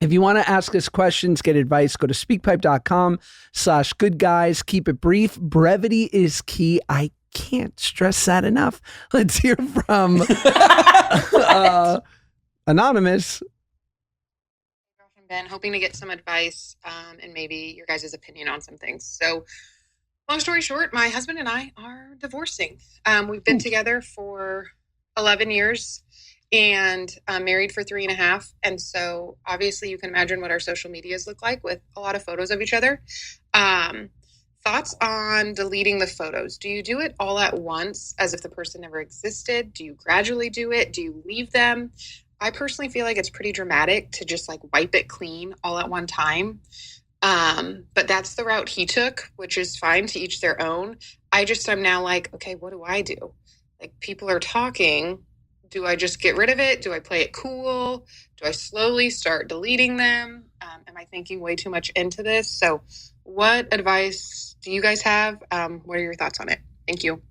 If you want to ask us questions, get advice, go to speakpipe.com/goodguys. Keep it brief. Brevity is key. I can't stress that enough. Let's hear from Anonymous. From Ben, hoping to get some advice and maybe your guys' opinion on some things. So, long story short, my husband and I are divorcing. We've been together for 11 years and married for 3.5. And so obviously you can imagine what our social medias look like with a lot of photos of each other. Thoughts on deleting the photos? Do you do it all at once as if the person never existed? Do you gradually do it? Do you leave them? I personally feel like it's pretty dramatic to just like wipe it clean all at one time. But that's the route he took, which is fine, to each their own. I'm now like, okay, what do I do? Like, people are talking. Do I just get rid of it? Do I play it cool? Do I slowly start deleting them? Am I thinking way too much into this? So what advice do you guys have? What are your thoughts on it? Thank you.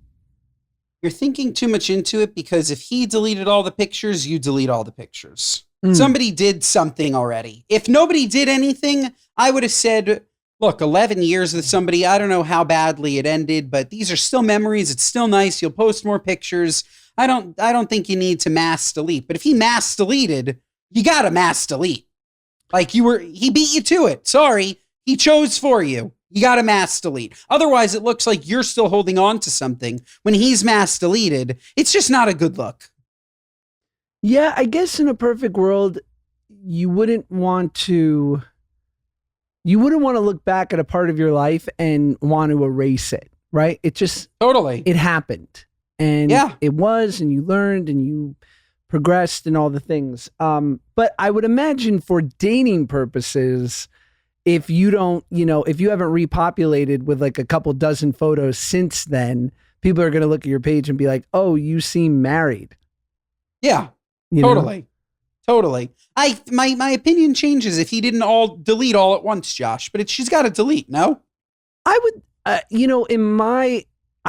You're thinking too much into it because if he deleted all the pictures, you delete all the pictures. Somebody did something already. If nobody did anything, I would have said, look, 11 years with somebody, I don't know how badly it ended, but these are still memories. It's still nice. You'll post more pictures. I don't think you need to mass delete. But if he mass deleted, you got to mass delete. Like he beat you to it. Sorry. He chose for you. You got to mass delete. Otherwise, it looks like you're still holding on to something. When he's mass deleted, it's just not a good look. Yeah, I guess in a perfect world, you wouldn't want to look back at a part of your life and want to erase it, right? It just totally, it happened, and it was, and you learned, and you progressed, and all the things. But I would imagine for dating purposes, if you don't, if you haven't repopulated with like a couple dozen photos since then, people are going to look at your page and be like, "Oh, you seem married." Yeah. Totally. My opinion changes if he didn't all delete all at once, Josh, but she's got to delete. No, I would, I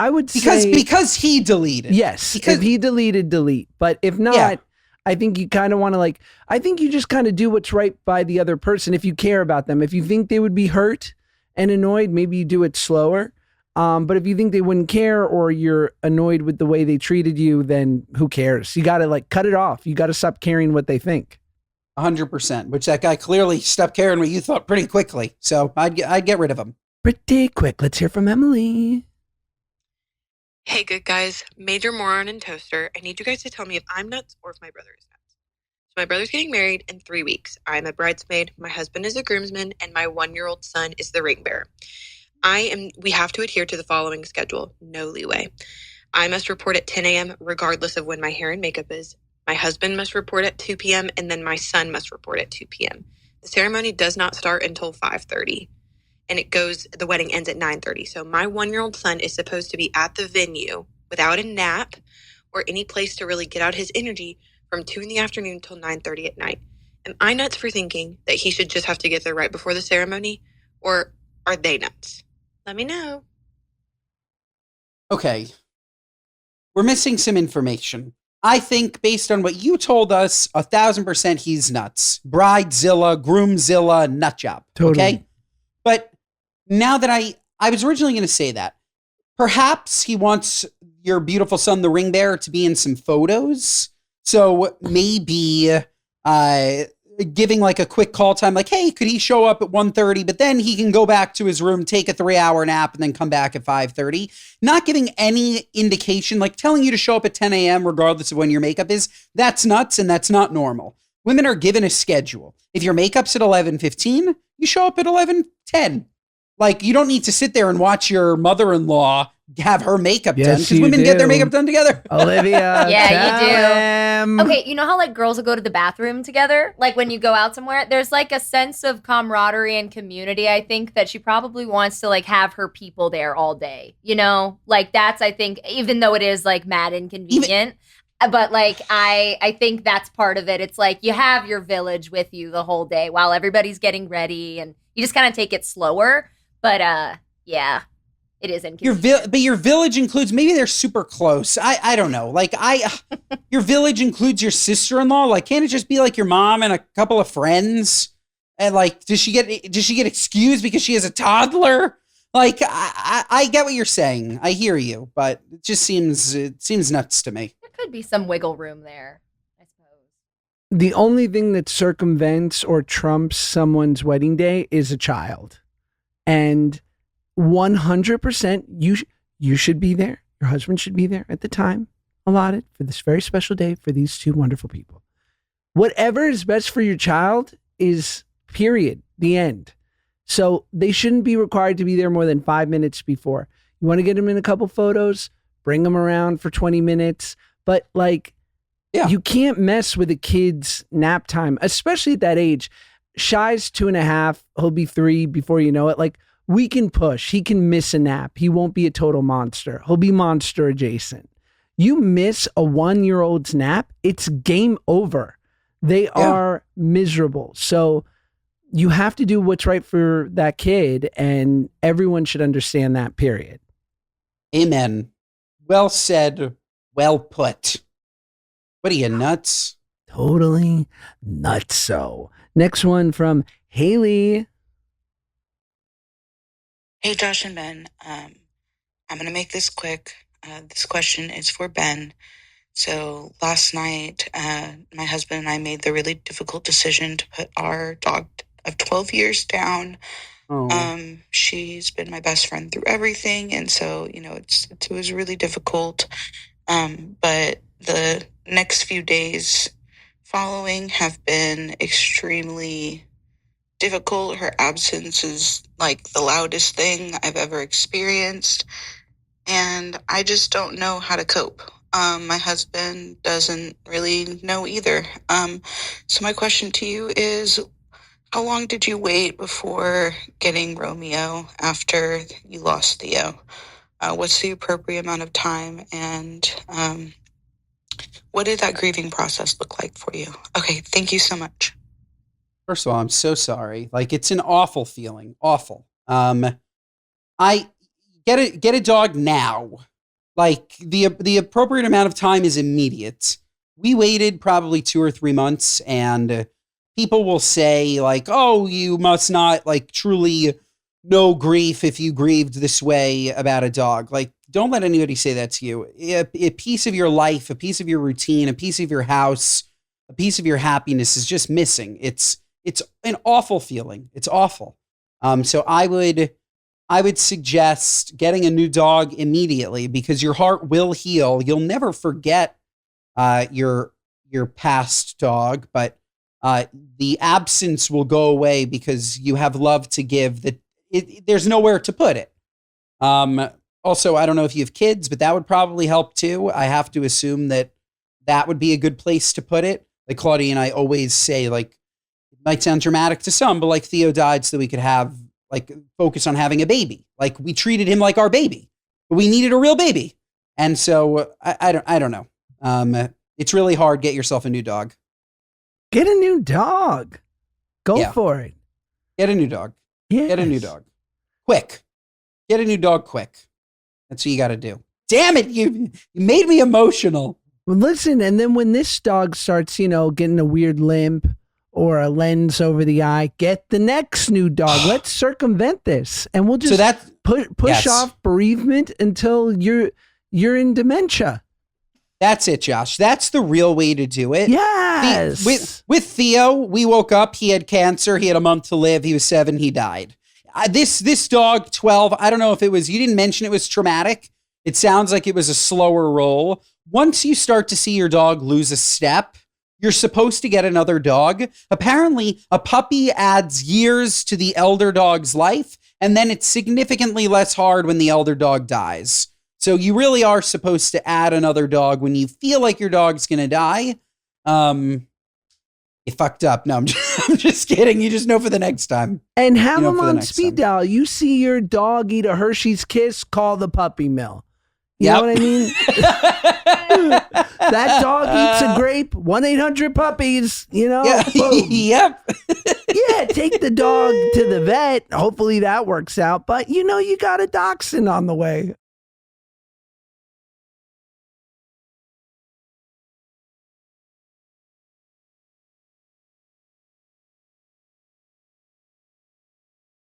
would say because he deleted. Yes. If he deleted, delete. But if not, I think you kind of want to I think you just kind of do what's right by the other person. If you care about them, if you think they would be hurt and annoyed, maybe you do it slower. But if you think they wouldn't care or you're annoyed with the way they treated you, then who cares? You got to cut it off. You got to stop caring what they think. 100%, which that guy clearly stopped caring what you thought pretty quickly. So I'd get rid of him. Pretty quick. Let's hear from Emily. Hey, good guys. Major Moron and Toaster. I need you guys to tell me if I'm nuts or if my brother is nuts. So my brother's getting married in 3 weeks. I'm a bridesmaid. My husband is a groomsman, and my 1-year-old son is the ring bearer. We have to adhere to the following schedule. No leeway. I must report at 10 a.m. regardless of when my hair and makeup is. My husband must report at 2 p.m. and then my son must report at 2 p.m. The ceremony does not start until 5:30 and the wedding ends at 9:30. So my 1-year-old son is supposed to be at the venue without a nap or any place to really get out his energy from 2 in the afternoon till 9:30 at night. Am I nuts for thinking that he should just have to get there right before the ceremony, or are they nuts? Let me know. Okay. We're missing some information. I think based on what you told us, 1,000% he's nuts. Bridezilla, groomzilla, nut job. Totally. Okay? But now that I was originally going to say that, perhaps he wants your beautiful son, the ring bearer, to be in some photos. So maybe giving a quick call time, hey, could he show up at 1:30? But then he can go back to his room, take a 3-hour nap, and then come back at 5:30. Not giving any indication, telling you to show up at 10 a.m. regardless of when your makeup is. That's nuts, and that's not normal. Women are given a schedule. If your makeup's at 11:15, you show up at 11:10. You don't need to sit there and watch your mother-in-law have her makeup done, because women get their makeup done together. Olivia, yeah, you do. Okay, you know how girls will go to the bathroom together? When you go out somewhere, there's a sense of camaraderie and community. I think that she probably wants to have her people there all day. That's, I think, even though it is mad inconvenient. But I think that's part of it. It's you have your village with you the whole day while everybody's getting ready, and you just kind of take it slower. But yeah. It is inconvenient. But your village includes, maybe they're super close. I don't know. Your village includes your sister-in-law. Can't it just be your mom and a couple of friends? And like, does she get excused because she has a toddler? Like, I get what you're saying. I hear you, but it seems nuts to me. There could be some wiggle room there, I suppose. The only thing that circumvents or trumps someone's wedding day is a child. And 100% you should be there. Your husband should be there at the time allotted for this very special day for these two wonderful people. Whatever is best for your child is period, the end. So they shouldn't be required to be there more than 5 minutes before. You want to get them in a couple photos, bring them around for 20 minutes. But like, you can't mess with a kid's nap time, especially at that age. Shy's 2.5. He'll be 3 before you know it. Like, we can push. He can miss a nap. He won't be a total monster. He'll be monster adjacent. You miss a 1-year-old's nap, it's game over. They are miserable. So you have to do what's right for that kid, and everyone should understand that, period. Amen. Well said. Well put. What are you, nuts? Totally nutso. Next one from Haley. Hey, Josh and Ben. I'm going to make this quick. This question is for Ben. So last night, my husband and I made the really difficult decision to put our dog of 12 years down. Oh. She's been my best friend through everything. And so, it was really difficult. But the next few days following have been extremely difficult. Her absence is like the loudest thing I've ever experienced. And I just don't know how to cope. My husband doesn't really know either. So my question to you is, how long did you wait before getting Romeo after you lost Theo? What's the appropriate amount of time? And what did that grieving process look like for you? Okay, thank you so much. First of all, I'm so sorry. Like, it's an awful feeling. Awful. I get a dog now. Like, the appropriate amount of time is immediate. We waited probably 2 or 3 months, and people will say, like, oh, you must not, like, truly know grief if you grieved this way about a dog. Like, don't let anybody say that to you. A piece of your life, a piece of your routine, a piece of your house, a piece of your happiness is just missing. It's an awful feeling. It's awful. So I would suggest getting a new dog immediately, because your heart will heal. You'll never forget your past dog, but the absence will go away because you have love to give. There's nowhere to put it. Also, I don't know if you have kids, but that would probably help too. I have to assume that would be a good place to put it. Like Claudia and I always say, like, it might sound dramatic to some, but like Theo died so that we could have, like, focus on having a baby. Like, we treated him like our baby, but we needed a real baby. And so I don't know. It's really hard. Get yourself a new dog. Get a new dog. Go for it. Get a new dog. Yes. Get a new dog. Quick. Get a new dog quick. That's what you got to do. Damn it. You made me emotional. Well, listen, and then when this dog starts, getting a weird limp or a lens over the eye, get the next new dog. Let's circumvent this. And we'll just push off bereavement until you're in dementia. That's it, Josh. That's the real way to do it. Yes. With Theo, we woke up. He had cancer. He had a month to live. He was 7. He died. This dog, 12, I don't know if it was, you didn't mention it was traumatic. It sounds like it was a slower roll. Once you start to see your dog lose a step, you're supposed to get another dog. Apparently, a puppy adds years to the elder dog's life, and then it's significantly less hard when the elder dog dies. So you really are supposed to add another dog when you feel like your dog's going to die. You fucked up. No, I'm just kidding. You just know for the next time. And have them on speed dial. You see your dog eat a Hershey's Kiss, call the puppy mill. You know what I mean? That dog eats a grape, 1-800-PUPPIES, Yeah. Yep. Yeah, take the dog to the vet. Hopefully that works out. But you got a dachshund on the way.